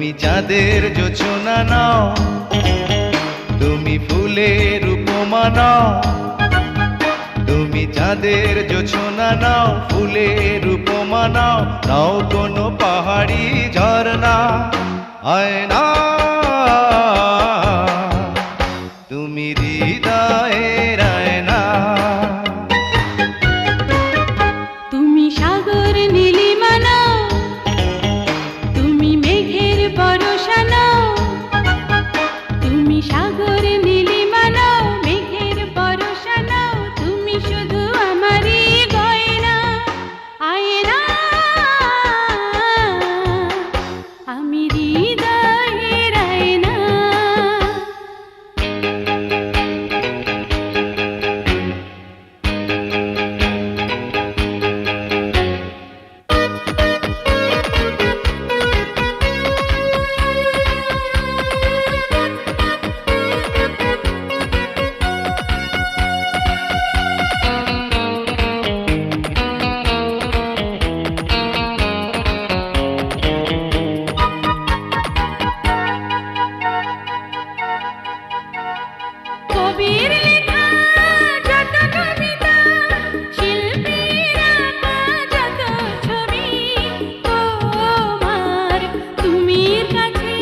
তুমি চাঁদের জোছনা নাও, তুমি ফুলের উপমা নাও। তুমি চাঁদের জোছনা নাও, ফুলের উপমা নাও, নাও কোনো পাহাড়ি ঝরনা। আয়না তুমি হৃদয়ের আয়না। তুমি সাগর নীলিমা নাও, তুমি মেঘের বরষা নাও। তুমি সাগর নীলিমা নাও, মেঘের বরষা নাও, তুমি শুধু আমারই গয়না। আয়না আমি হৃদয়ের আয়না। কবির লেখা যত কবিতা, শিল্পীর আঁকা যত ছবি, তোমার তুমির কাছে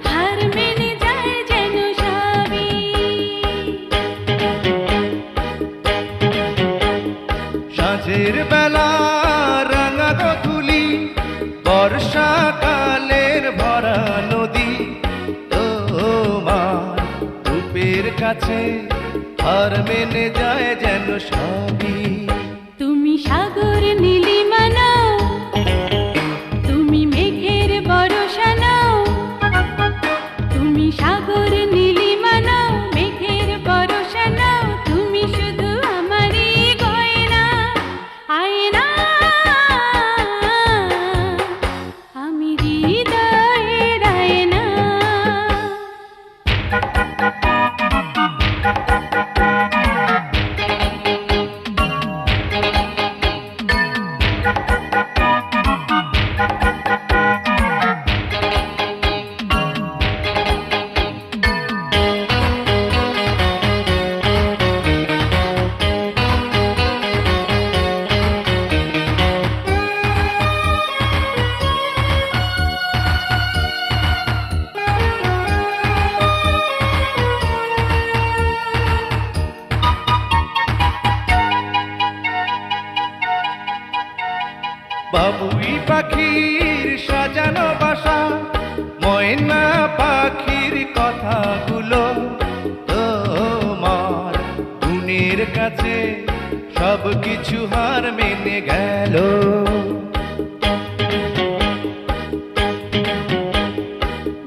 হার মেনে যায় যেন সবই। সাঁঝের বেলা রাঙা গোধূলি, বর্ষাকালের ভরা নদী, তোমার রূপের কাছে হার মেনে যায় যেন সবই। তুমি সাগর নীলিমা নাও, তুমি মেঘের বরষা নাও। তুমি সাগর নীলিমা নাও, মেঘের বরষা নাও, তুমি শুধু আমারই গয়না। আয়না আমি হৃদয়ের আয়না। বাবুই পাখির সাজানো বাসা, ময়না পাখির কথাগুলো, তোমার গুণের কাছে সব কিছু হার মেনে গেল।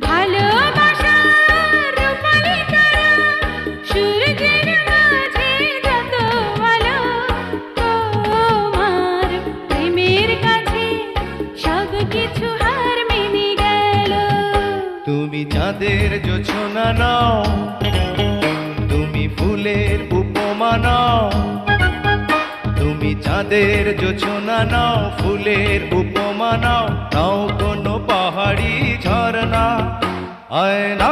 ভালোবাসার রূপালি তারা, সূর্যের মাঝে যত আলো, তোমার প্রেমের কাছে সব কিছু হার মেনে গেল। তুমি চাঁদের জোছনা নাও, তুমি ফুলের উপমা নাও। তুমি চাঁদের জোছনা নাও, ফুলের উপমা নাও, নাও কোনো পাহাড়ি ঝরনা। আয়না